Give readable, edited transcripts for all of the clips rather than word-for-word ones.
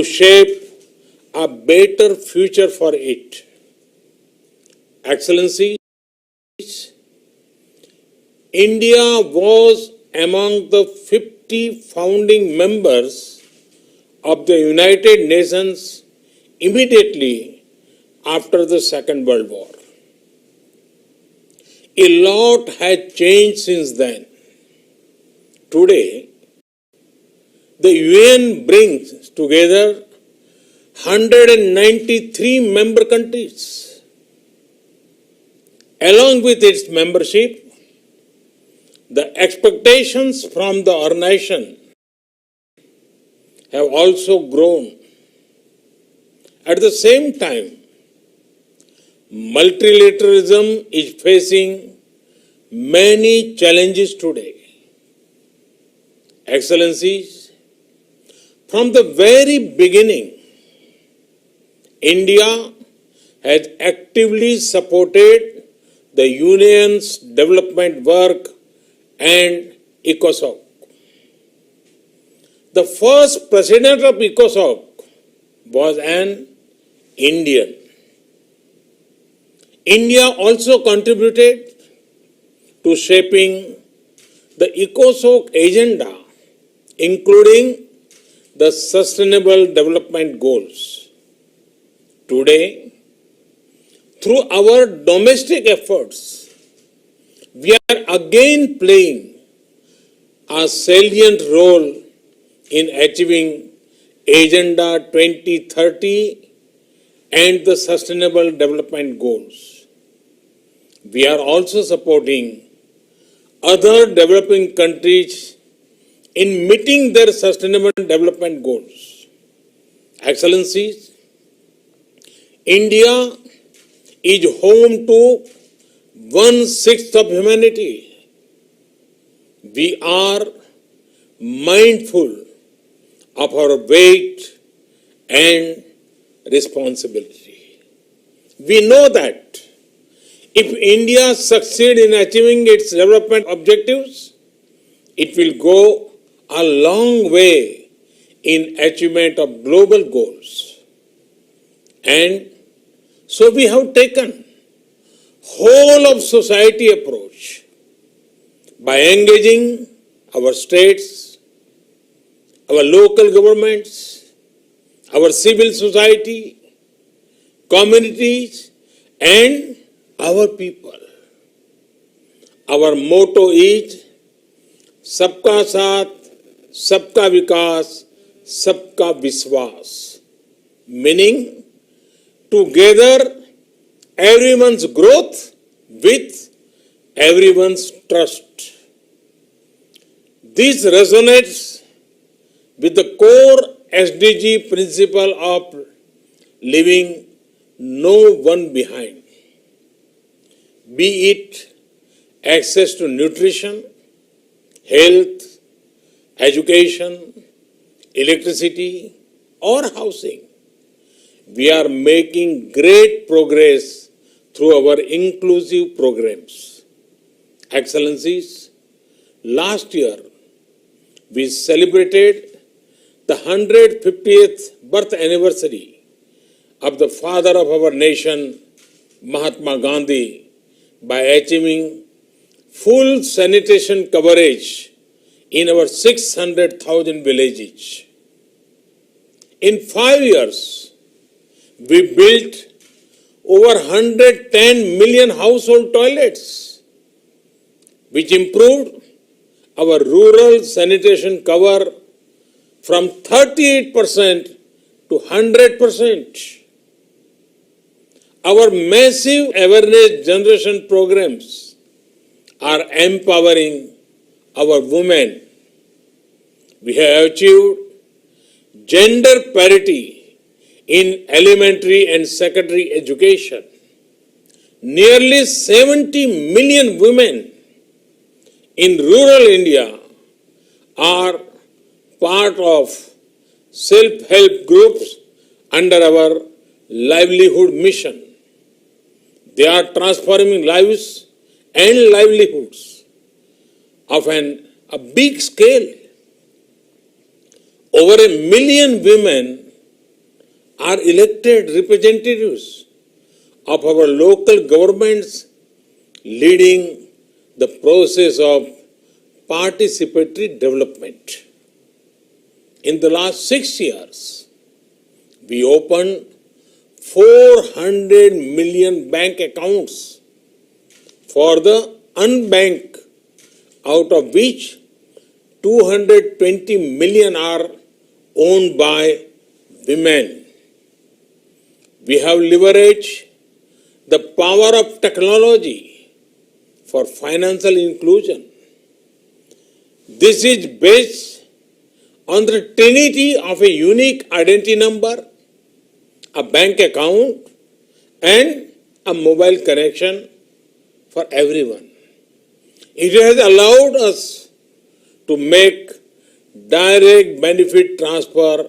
to shape a better future for it. Excellencies, India was among the 50 founding members of the United Nations immediately after the Second World War. A lot has changed since then. Today, the UN brings together 193 member countries. Along with its membership, the expectations from the organization have also grown. At the same time, multilateralism is facing many challenges today. Excellencies, from the very beginning, India has actively supported the Union's development work and ECOSOC. The first president of ECOSOC was an Indian. India also contributed to shaping the ECOSOC agenda, including the Sustainable Development Goals. Today, through our domestic efforts, we are again playing a salient role in achieving Agenda 2030 and the Sustainable Development Goals. We are also supporting other developing countries in meeting their Sustainable Development Goals. Excellencies, India is home to 1/6 of humanity. We are mindful of our weight and responsibility. We know that if India succeeds in achieving its development objectives, it will go a long way in achievement of global goals. And so we have taken whole of society approach by engaging our states, our local governments, our civil society, communities, and our people. Our motto is Sabka Saath, Sabka Vikas, Sabka Vishwas, meaning together everyone's growth with everyone's trust. This resonates with the core SDG principle of leaving no one behind, be it access to nutrition, health, education, electricity, or housing. We are making great progress through our inclusive programs. Excellencies, last year we celebrated the 150th birth anniversary of the father of our nation, Mahatma Gandhi, by achieving full sanitation coverage in our 600,000 villages. In 5 years, we built over 110 million household toilets, which improved our rural sanitation cover from 38% to 100%. Our massive awareness generation programs are empowering our women. We have achieved gender parity in elementary and secondary education. Nearly 70 million women in rural India are part of self-help groups under our livelihood mission. They are transforming lives and livelihoods of a big scale. Over 1 million women are elected representatives of our local governments, leading the process of participatory development. In the last 6 years, we opened 400 million bank accounts for the unbanked, out of which 220 million are owned by women. We have leveraged the power of technology for financial inclusion. This is based on the trinity of a unique identity number, a bank account, and a mobile connection for everyone. It has allowed us to make direct benefit transfer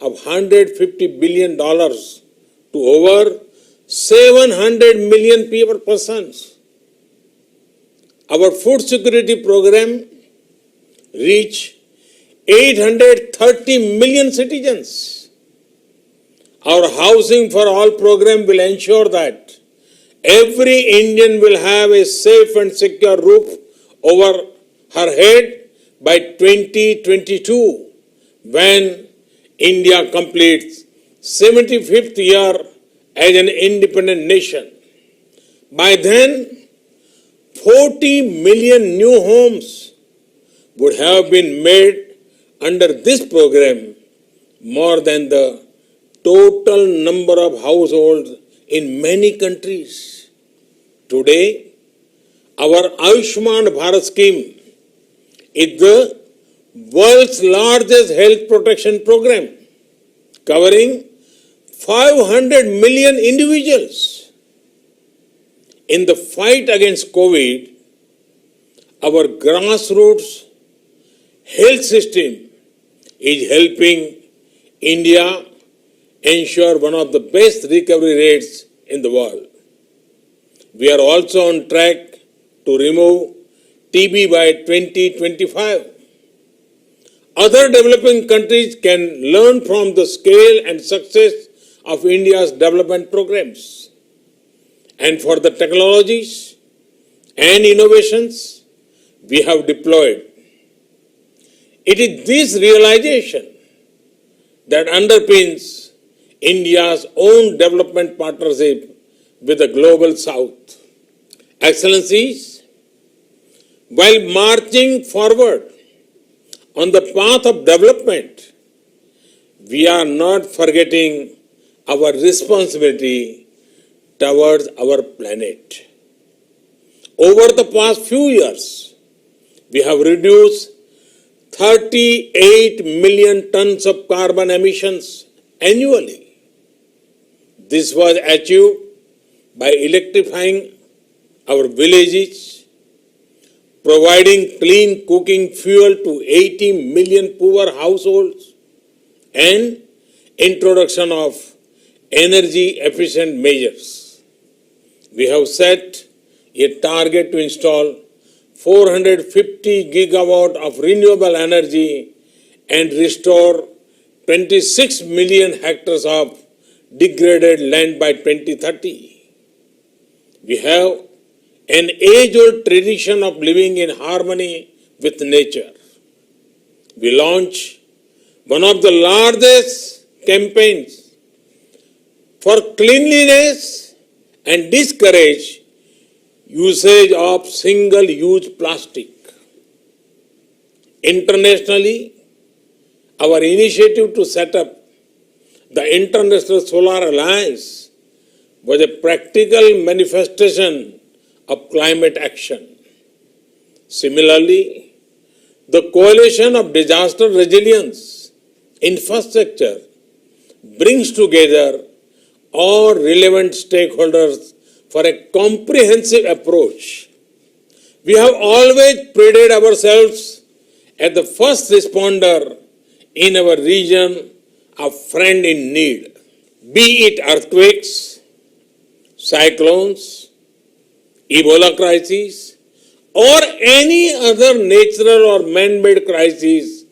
of $150 billion to over 700 million persons. Our food security program reached 830 million citizens. Our Housing for All program will ensure that every Indian will have a safe and secure roof over her head by 2022, when India completes 75th year as an independent nation. By then, 40 million new homes would have been made under this program, more than the total number of households in many countries. Today, our Ayushman Bharat scheme is the world's largest health protection program, covering 500 million individuals. In the fight against COVID, our grassroots health system is helping India ensure one of the best recovery rates in the world. We are also on track to remove TB by 2025. Other developing countries can learn from the scale and success of India's development programs. And for the technologies and innovations we have deployed, it is this realization that underpins India's own development partnership with the Global South. Excellencies, while marching forward on the path of development, we are not forgetting our responsibility towards our planet. Over the past few years, we have reduced 38 million tons of carbon emissions annually. This was achieved by electrifying our villages, providing clean cooking fuel to 80 million poor households, and introduction of energy efficient measures. We have set a target to install 450 gigawatt of renewable energy and restore 26 million hectares of degraded land by 2030. We have an age-old tradition of living in harmony with nature. We launched one of the largest campaigns for cleanliness and discourage usage of single-use plastic. Internationally, our initiative to set up the International Solar Alliance was a practical manifestation of climate action. Similarly, the Coalition of Disaster Resilience Infrastructure brings together all relevant stakeholders for a comprehensive approach. We have always prided ourselves as the first responder in our region, a friend in need. Be it earthquakes, cyclones, Ebola crises, or any other natural or man-made crisis,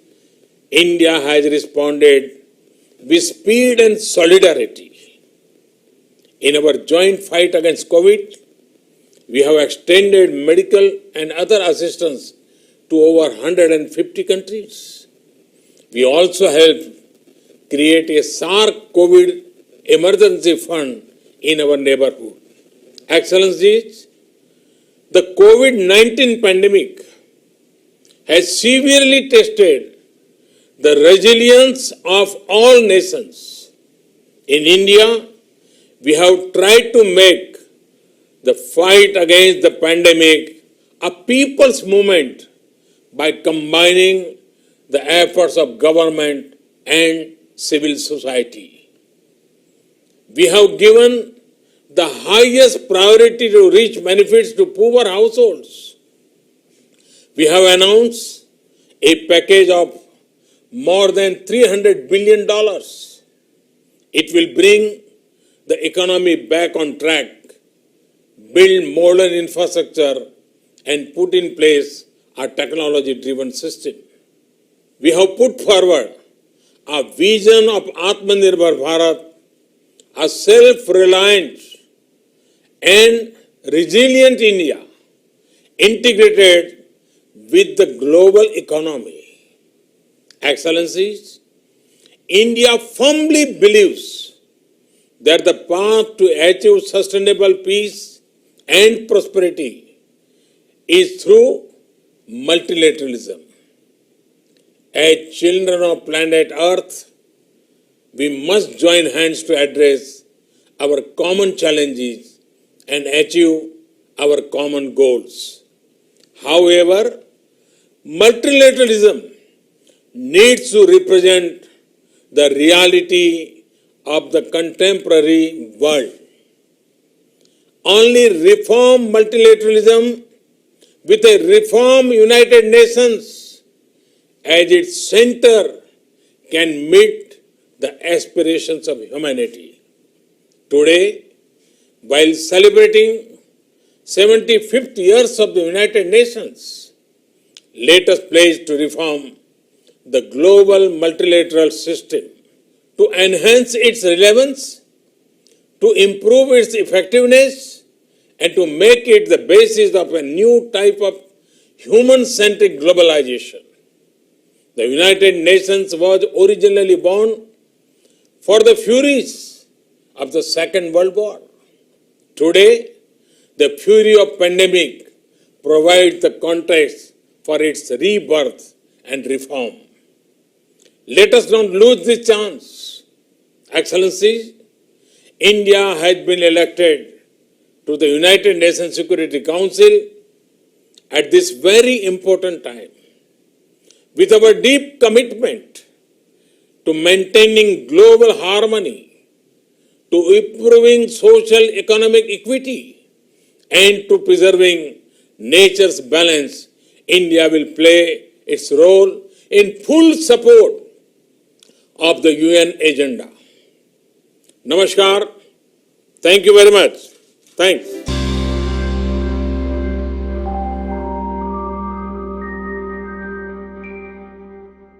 India has responded with speed and solidarity. In our joint fight against COVID, we have extended medical and other assistance to over 150 countries. We also helped create a SARC COVID emergency fund in our neighborhood. Excellencies, the COVID-19 pandemic has severely tested the resilience of all nations. In India, we have tried to make the fight against the pandemic a people's movement by combining the efforts of government and civil society. We have given the highest priority to reach benefits to poor households. We have announced a package of more than $300 billion. It will bring the economy back on track, build modern infrastructure, and put in place a technology-driven system. We have put forward a vision of Atmanirbhar Bharat, a self-reliant and resilient India, integrated with the global economy. Excellencies, India firmly believes that the path to achieve sustainable peace and prosperity is through multilateralism. As children of planet Earth, we must join hands to address our common challenges and achieve our common goals. However, multilateralism needs to represent the reality of the contemporary world. Only reform multilateralism with a reform United Nations as its center can meet the aspirations of humanity. Today, while celebrating 75th years of the United Nations, let us pledge to reform the global multilateral system, to enhance its relevance, to improve its effectiveness, and to make it the basis of a new type of human-centric globalization. The United Nations was originally born for the furies of the Second World War. Today, the fury of pandemic provides the context for its rebirth and reform. Let us not lose this chance. Excellencies, India has been elected to the United Nations Security Council at this very important time. With our deep commitment to maintaining global harmony, to improving social economic equity, and to preserving nature's balance, India will play its role in full support of the UN agenda. Namaskar. Thank you very much. Thanks.